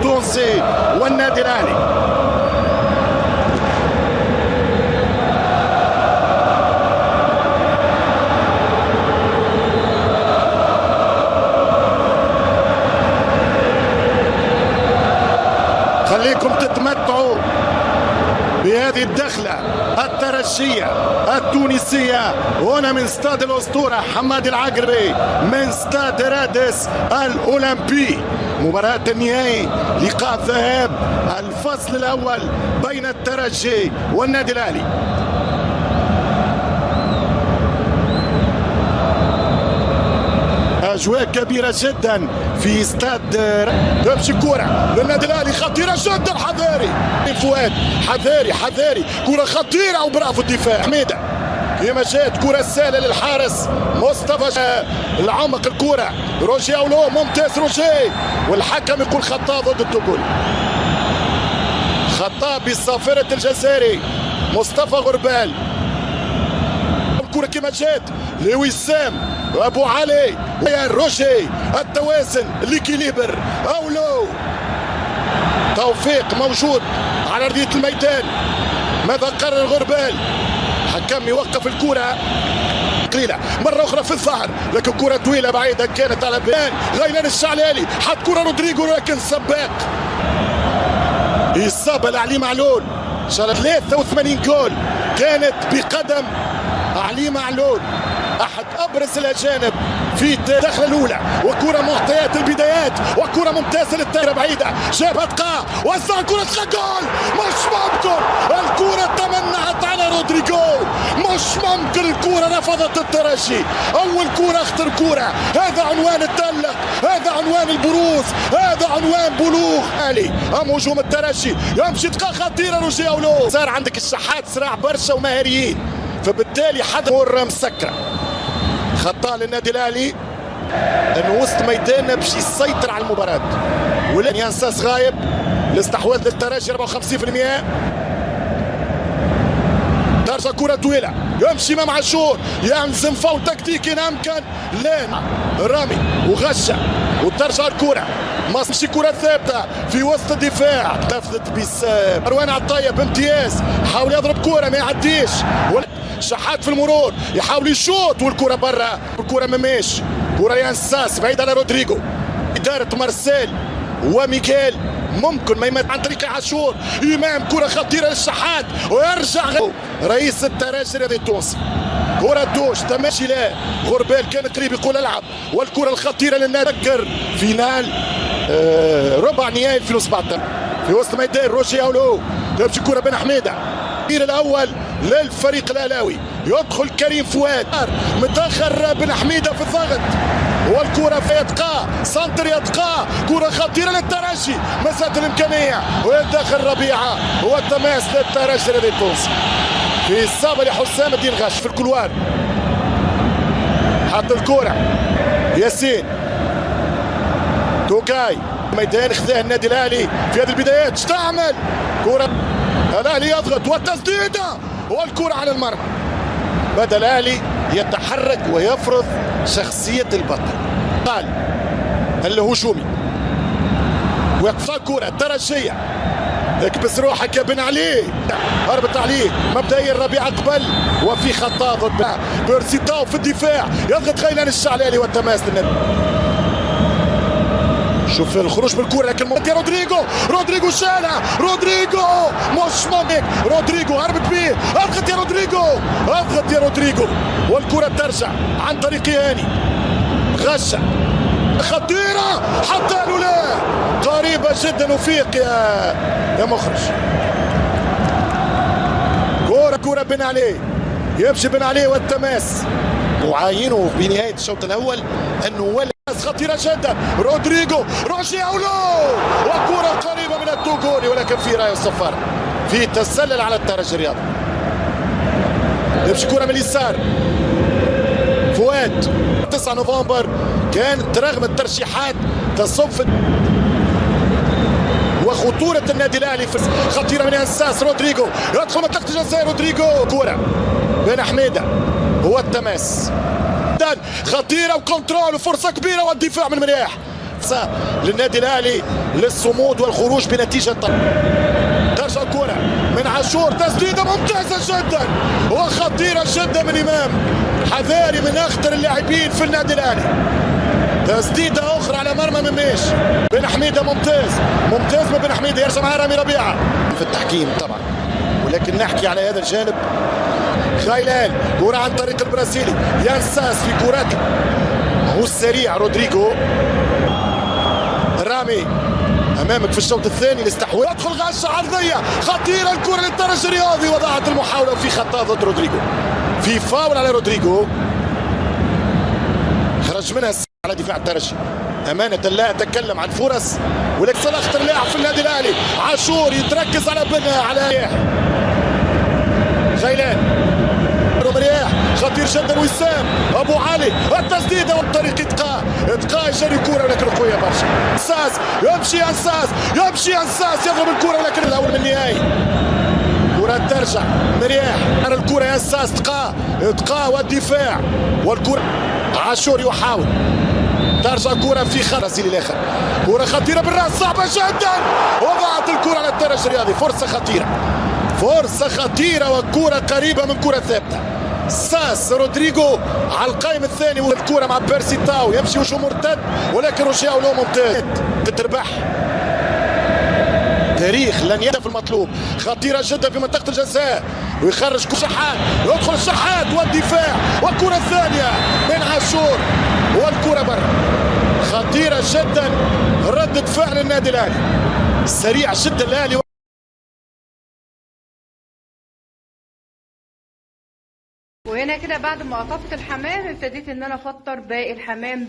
التونسي والنادي الاهلي. خليكم تتمتعوا بهذه الدخلة الترجية التونسية هنا من استاد الأسطورة حماد العقربي من استاد رادس الأولمبي. مباراة النهائي لقاء ذهاب الفصل الأول بين الترجي والنادي الأهلي. أجواء كبيرة جدا في استاد. تمشي كرة للنادي الأهلي خطيرة جدا. حذاري فؤاد، حذاري كرة خطيرة وبرافو الدفاع حميدة. كما جات كرة سهلة للحارس مصطفى العمق الكرة روجي أولو ممتاز روجي، والحكم يقول خطأ ضد التوغولي. خطأ بالصافرة الجزائري مصطفى غربال. الكرة كما جات لوسام ابو علي روجي التوازن ليكيليبر اولو. توفيق موجود على ارضيه الميدان. ماذا قرر غربال؟ حكم يوقف الكره قليله مره اخرى في الظهر، لكن كره طويله بعيده كانت على بيان غيلان الشعلالي. حط كره رودريجو لكن سباق. اصابه لعلي معلول. 83 جول كانت بقدم علي معلول، احد ابرز الاجانب في الدخله الاولى. وكره معطيات البدايات وكره ممتازه للطايره بعيده. جابها دقا وزع كره جول. مش ممكن الكره تمنعت على رودريجو. مش ممكن الكره رفضت الترجي. اول كره اخطر كره. هذا عنوان التألق، هذا عنوان البروز، هذا عنوان بلوغ الي. ام هجوم الترجي يمشي دقا خطيره روجي اولو. صار عندك الشحات صراع برشا ومهاريين، فبالتالي حد مره مسكره. خطأ للنادي الاهلي انه وسط ميداننا باش يسيطر على المباراه. ولكن ينساس غايب. الاستحواذ للترجي 54%. ترجع كره طويله يمشي امام عاشور ينزم فاول تكتيكي ان امكن. لا رامي وغشه وترجع الكره. ماشي كره ثابته في وسط الدفاع. تفلت بسام مروان عطيه بامتياز. حاول يضرب كره ما يعديش. شحات في المرور يحاول يشوط والكره برا. الكره مماش. كره ينساس بعيد على رودريجو. اداره مارسيل وميكيل ممكن ما يمت عن طريق عاشور. امام كره خطيره للشحات ويرجع رئيس الترجي الرياضي التونسي. كره دوش تماشي. لا غربال كان قريب يقول العب. والكره الخطيره للنادي. تذكر فينال ربع نهائي 2017 في وسط ميدان روجي اولو. تمشي كره بن حميده. الاول للفريق الاهلاوي. يدخل كريم فؤاد متاخر بن حميده في الضغط. والكره في يتقى سنتر يتقى. كره خطيره للترجي مسات الامكانيه ويدخل ربيعه. هو التماس للترجي الرياضي التونسي في اصابه لحسام الدين غش في الكلوار. حط الكره ياسين توكاي ميدان خذاه النادي الاهلي في هذه البدايات. استعمل كره الاهلي يضغط والتسديده والكره على المرمى. بدا الاهلي يتحرك ويفرض شخصيه البطل. قال الهجومي ويقفل كره الترجيه. اكبس روحك يا بن علي. هربت عليه مبدئيا ربيعه قبل وفي خطا ضد بيرسيتاو في الدفاع. يضغط غيلان الشعلالي والتماس للنادي. شوف الخروج بالكره لكن رودريجو شالها. رودريجو مش ممكن. رودريجو هربت بيه. اضغط يا رودريجو والكره ترجع عن طريق هاني. غشه خطيره حتى له. لا قريبه جدا. وفيق يا مخرج. كره بن علي يمشي بن علي والتماس. وعاينه بنهايه الشوط الاول انه ولا خطيرة جدا. روجي أولو وكرة قريبة من التوغولي ولكن في راية الصفارة في تسلل على الترجي الرياضي. يمشي كرة من اليسار. فؤاد 9 نوفمبر كانت رغم الترشيحات تصب وخطورة النادي الأهلي في خطيرة من انساس. رودريجو يدخل منطقة الجزائر. رودريجو كرة بن حميدة هو التماس خطيرة وكنترول وفرصة كبيرة والدفاع من مرياح. فرصة للنادي الاهلي للصمود والخروج بنتيجة ترجع الكرة من عاشور، تسديدة ممتازة جدا وخطيرة جدا من امام حذاري من اخطر اللاعبين في النادي الاهلي. تسديدة اخرى على مرمى مميش. بن حميدة ممتاز من بن حميدة، يرجع معاه رامي ربيعة في التحكيم طبعا، ولكن نحكي على هذا الجانب. خايلان كرة عن طريق البرازيلي ينساس في كرات والسريع رودريجو. رامي امامك في الشوط الثاني الاستحواذ، يدخل غشه عرضيه خطيره، الكره للترجي الرياضي وضاعت المحاوله في خطا ضد رودريجو، في فاول على رودريجو خرج منها على دفاع الترجي. امانه لا اتكلم عن فرص، ولكن اخطر لاعب في النادي الاهلي عاشور يتركز على بنا على غيلان مرياح خطير جدا. وسام ابو علي التسديده والطريق اتقاء يجري الكره ولكن قويه برشا. انساس يمشي انساس يضرب الكره ولكن الاول من النهائي. كره ترجع مرياح على الكره انساس اتقاء والدفاع والكره عاشور يحاول ترجع الكره في برازيلي الاخر. كره خطيره بالراس صعبه جدا وضاعت الكره على الترجي الرياضي. فرصه خطيره وكره قريبه من كره ثابته. ساس رودريجو على القائم الثاني والكره مع بيرسي تاو يمشي وشه مرتد ولكن رجعوا له ممتاز. تتربح تاريخ لن يهدف المطلوب. خطيره جدا في منطقه الجزاء ويخرج شحات، يدخل الشحات والدفاع والكره الثانيه من عاشور والكره برا. خطيره جدا ردة فعل النادي الاهلي، سريع جدا الاهلي. وهنا كده بعد ما قطفت الحمام ابتديت ان انا افطر باقي الحمام،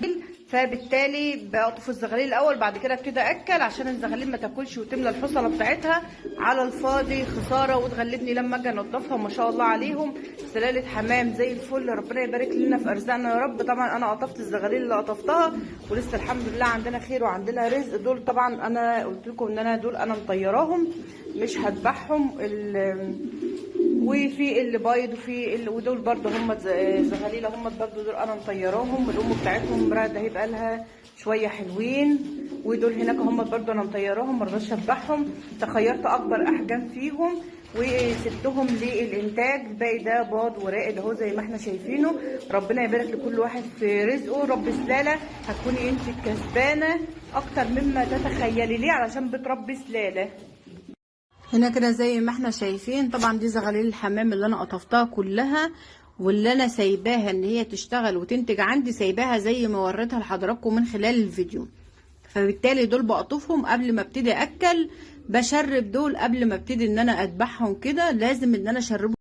فبالتالي بقطف الزغاليل الاول، بعد كده ابتدي اكل عشان الزغاليل ما تاكلش وتملى الحصله بتاعتها على الفاضي، خساره وتغلبني لما اجي انضفها. ما شاء الله عليهم سلاله حمام زي الفل، ربنا يبارك لنا في ارزاقنا يا رب. طبعا انا قطفت الزغاليل اللي قطفتها ولسه الحمد لله عندنا خير وعندنا رزق. دول طبعا انا قلت لكم ان انا دول انا مطيراهم مش هذبحهم، وفي اللي بايض وفي ودول برضه هم زغاليله هم برضه دول انا مطيراهم. الام بتاعتهم راده هيبقى لها شويه حلوين، ودول هناك هم برضه انا مطيراهم مرضاش اذبحهم. تخيرت اكبر احجام فيهم وسبتهم للانتاج. الباقي ده باض وراقد اهو زي ما احنا شايفينه. ربنا يبارك لكل واحد في رزقه. رب سلاله هتكوني انت الكسبانه اكتر مما تتخيلي. ليه؟ علشان بتربي سلاله. هنا كده زي ما احنا شايفين طبعا دي زغاليل الحمام اللي انا قطفتها كلها، واللي انا سايباها ان هي تشتغل وتنتج عندي سايباها زي ما وريتها لحضراتكم من خلال الفيديو. فبالتالي دول بقطفهم قبل ما ابتدي اكل، بشرب دول قبل ما ابتدي ان انا اذبحهم. كده لازم ان انا اشربهم